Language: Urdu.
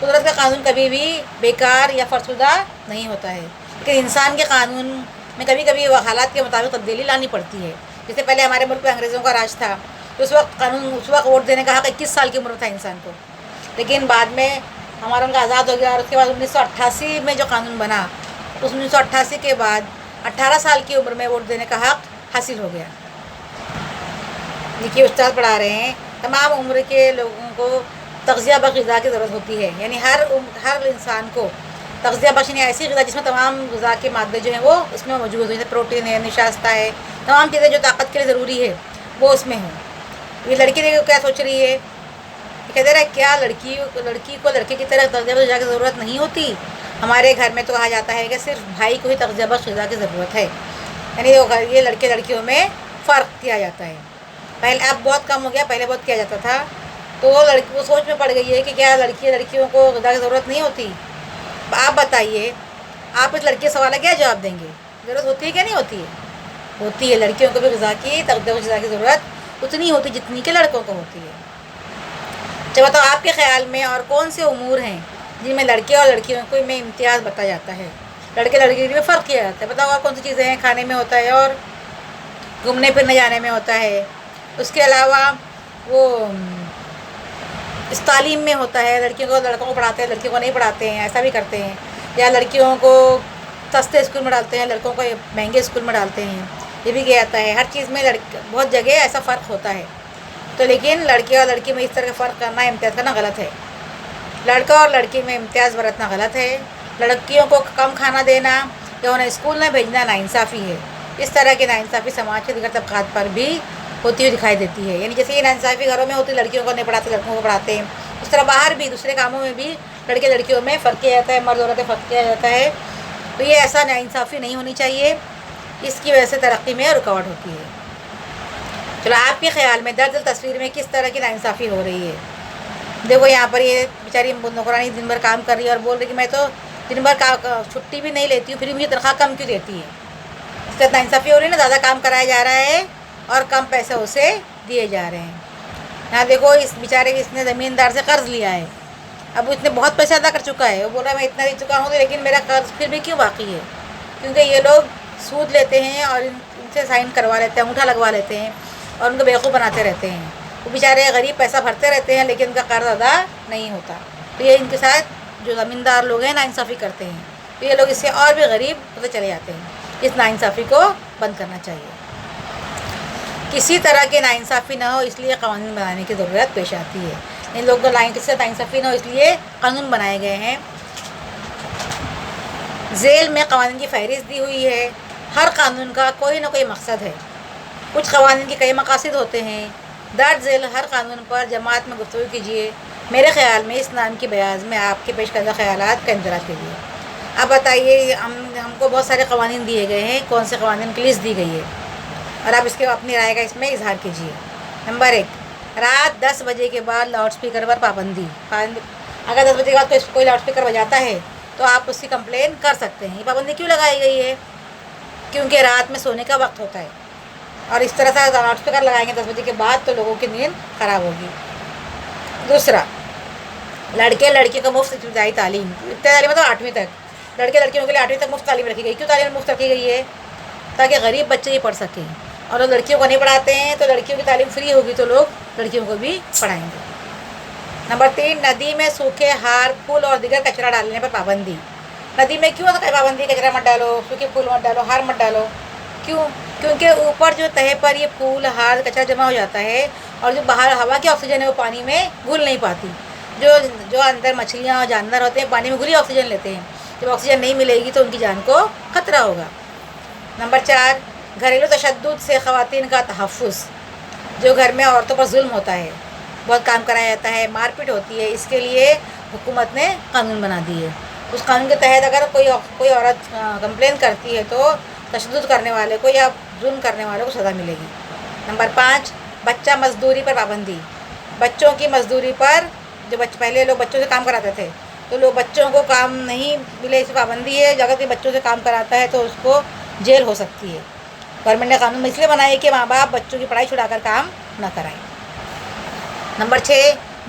قدرت کا قانون کبھی بھی بیکار یا فرسودہ نہیں ہوتا ہے، لیکن انسان کے قانون میں کبھی کبھی وہ حالات کے مطابق تبدیلی لانی پڑتی ہے۔ جیسے پہلے ہمارے ملک میں انگریزوں کا راج تھا، تو اس وقت ووٹ دینے کا حق 21 سال کی عمر تھا انسان کو، لیکن بعد میں ہمارا ملک آزاد ہو گیا، اور اس کے بعد 1988 میں جو قانون بنا، اس 1988 کے بعد 18 سال کی عمر میں ووٹ دینے کا حق حاصل ہو گیا۔ دیکھیے استاد پڑھا رہے ہیں، تمام عمر کے لوگوں کو تغذیہ بخش غذا کی ضرورت ہوتی ہے، یعنی ہر انسان کو تغذیہ بخش یعنی ایسی غذا جس میں تمام غذا کے مادے جو ہیں وہ اس میں موجود ہوں، جیسے پروٹین ہے، نشاستہ ہے، تمام چیزیں جو طاقت کے لیے ضروری ہے وہ اس میں ہوں۔ یہ لڑکی دیکھو کیا سوچ رہی ہے، کہہ دے رہا ہے کیا لڑکی کو لڑکے کی طرح تغذیہ بخش غذا کی ضرورت نہیں ہوتی؟ ہمارے گھر میں تو کہا جاتا ہے کہ صرف بھائی کو ہی تغذیہ بخش غذا کی ضرورت ہے، یعنی یہ لڑکے لڑکیوں میں فرق کیا جاتا ہے۔ پہلے اب بہت کم ہو گیا، پہلے بہت کیا جاتا تھا، تو وہ سوچ میں پڑ گئی ہے کہ کیا لڑکیوں کو غذا کی ضرورت نہیں ہوتی؟ آپ بتائیے، آپ اس لڑکی کے سوال کا کیا جواب دیں گے؟ ضرورت ہوتی ہے کہ نہیں ہوتی ہے؟ ہوتی ہے، لڑکیوں کو بھی غذا کی تغذیہ بخش غذا کی ضرورت اتنی ہوتی جتنی کہ لڑکوں کو ہوتی ہے۔ اچھا بتاؤ، آپ کے خیال میں اور کون سے امور ہیں جن میں لڑکے اور لڑکیوں کو میں امتیاز بتایا جاتا ہے، لڑکے لڑکی میں فرق کیا جاتا ہے؟ بتاؤ اور کون سی چیزیں ہیں؟ کھانے میں ہوتا ہے، اور گھومنے پھرنے جانے میں ہوتا ہے، اس کے علاوہ وہ اس تعلیم میں ہوتا ہے، لڑکیوں کو لڑکوں کو پڑھاتے ہیں، لڑکیوں کو نہیں پڑھاتے ہیں، ایسا بھی کرتے ہیں، یا لڑکیوں کو سستے اسکول میں ڈالتے ہیں، لڑکوں کو مہنگے اسکول میں ڈالتے ہیں، یہ بھی کیا جاتا ہے۔ ہر چیز میں بہت جگہ ایسا فرق ہوتا ہے، تو لیکن لڑکے اور لڑکی میں اس طرح کا فرق کرنا، امتیاز کرنا غلط ہے۔ لڑکا اور لڑکی میں امتیاز برتنا غلط ہے۔ لڑکیوں کو کم کھانا دینا یا انہیں اسکول نہ بھیجنا ناانصافی ہے۔ اس طرح کی ناانصافی سماج کے دیگر طبقات پر بھی ہوتی ہوئی دکھائی دیتی ہے، یعنی جیسے یہ ناانصافی گھروں میں ہوتی، لڑکیوں کو نہیں پڑھاتے، لڑکوں کو پڑھاتے ہیں، اس طرح باہر بھی دوسرے کاموں میں بھی لڑکے لڑکیوں میں فرق کیا جاتا ہے، مرد عورتیں فرق کیا جاتا ہے۔ تو یہ ایسا ناانصافی نہیں ہونی چاہیے، اس کی وجہ سے ترقی میں رکاوٹ ہوتی ہے۔ چلو آپ کے خیال میں درج تصویر میں کس طرح کی ناانصافی ہو رہی ہے؟ دیکھو یہاں پر یہ بیچاری نوکرانی دن بھر کام کر رہی ہے اور بول رہی کہ میں تو دن بھر چھٹی بھی نہیں لیتی ہوں، پھر مجھے تنخواہ کم کیوں دیتی ہے؟ اس سے ناانصافی ہو رہی ہے نا، زیادہ کام کرایا جا رہا ہے اور کم پیسے اسے دیے جا رہے ہیں۔ یہاں دیکھو اس نے زمیندار سے قرض لیا ہے، اب وہ اتنے بہت پیسہ ادا کر چکا ہے، وہ بول رہا ہے میں اتنا دے چکا ہوں لیکن میرا قرض پھر بھی کیوں باقی ہے؟ کیونکہ یہ لوگ سود لیتے ہیں اور ان سے سائن کروا لیتے ہیں، انگوٹھا لگوا لیتے ہیں اور ان کو بیوقوف بناتے رہتے ہیں۔ وہ بیچارے غریب پیسہ بھرتے رہتے ہیں لیکن ان کا قرض ادا نہیں ہوتا، تو یہ ان کے ساتھ جو زمیندار لوگ ہیں ناانصافی کرتے ہیں، تو یہ لوگ اس سے اور بھی غریب ہوتے چلے جاتے ہیں۔ اس ناانصافی کو بند کرنا چاہیے، کسی طرح کی ناانصافی نہ ہو اس لیے قوانین بنانے کی ضرورت پیش آتی ہے۔ ان لوگوں کو کسی سے ناانصافی نہ ہو اس لیے قانون بنائے گئے ہیں۔ ذیل میں قوانین کی فہرست دی ہوئی ہے، ہر قانون کا کوئی نہ کوئی مقصد ہے، کچھ قوانین کے کئی مقاصد ہوتے ہیں۔ درج ذیل ہر قانون پر جماعت میں گفتگو کیجیے۔ میرے خیال میں اس نام کی بیاض میں آپ کے پیش کردہ خیالات کا اندراج کیجیے۔ اب بتائیے، ہم کو بہت سارے قوانین دیے گئے ہیں، کون سے قوانین کی لسٹ دی گئی ہے اور آپ اس کے اپنی رائے کا اس میں اظہار کیجیے۔ نمبر 1، رات 10 بجے کے بعد لاؤڈ اسپیکر پر پابندی۔ اگر 10 بجے کے بعد کوئی لاؤڈ اسپیکر بجاتا ہے تو آپ اس کی کمپلین کر سکتے ہیں۔ یہ پابندی کیوں لگائی گئی ہے؟ کیونکہ رات میں سونے کا وقت ہوتا ہے اور اس طرح سے لاؤڈ اسپیکر لگائیں گے 10 بجے کے بعد تو لوگوں کی نیند خراب ہوگی۔ دوسرا، لڑکے لڑکی کو مفت ابتدائی تعلیم، مطلب 8ویں تک، لڑکے لڑکیوں کے لیے 8ویں تک مفت تعلیم رکھی گئی۔ کیوں تعلیم مفت رکھی گئی ہے؟ تاکہ غریب بچے ہی پڑھ سکیں، اور لوگ لڑکیوں کو نہیں پڑھاتے ہیں تو لڑکیوں کی تعلیم فری ہوگی تو لوگ لڑکیوں کو بھی پڑھائیں گے۔ نمبر 3، ندی میں سوکھے ہار، پھول اور دیگر کچرا ڈالنے پر پابندی۔ ندی میں کیوں پابندی؟ کچرا مت ڈالو، سوکھے پھول مت ڈالو، ہار مت ڈالو۔ کیوں؟ کیونکہ اوپر جو تہے پر یہ پھول ہار کچرا جمع ہو جاتا ہے اور جو باہر ہوا کی آکسیجن ہے وہ پانی میں گھل نہیں پاتی۔ جو اندر مچھلیاں اور جانور ہوتے ہیں پانی میں گھلی آکسیجن لیتے ہیں، جب آکسیجن نہیں ملے گی تو ان کی جان کو خطرہ ہوگا۔ نمبر 4، گھریلو تشدد سے خواتین کا تحفظ۔ جو گھر میں عورتوں پر ظلم ہوتا ہے، بہت کام کرایا جاتا ہے، مار پیٹ ہوتی ہے، اس کے لیے حکومت نے قانون بنا دی ہے۔ اس قانون کے تحت اگر کوئی عورت کمپلین کرتی ہے تو تشدد کرنے والے کو یا ظلم کرنے والے کو سزا ملے گی۔ نمبر 5، بچہ مزدوری پر پابندی۔ بچوں کی مزدوری پر، جو پہلے لوگ بچوں سے کام کراتے تھے تو لوگ بچوں کو کام نہیں ملے، اس پر پابندی ہے۔ اگر کوئی بچوں سے کام کراتا ہے تو اس کو جیل ہو سکتی ہے۔ گورنمنٹ نے قانون اس لیے بنایا کہ ماں باپ بچوں کی پڑھائی چھڑا کر کام نہ کرائیں۔ نمبر 6،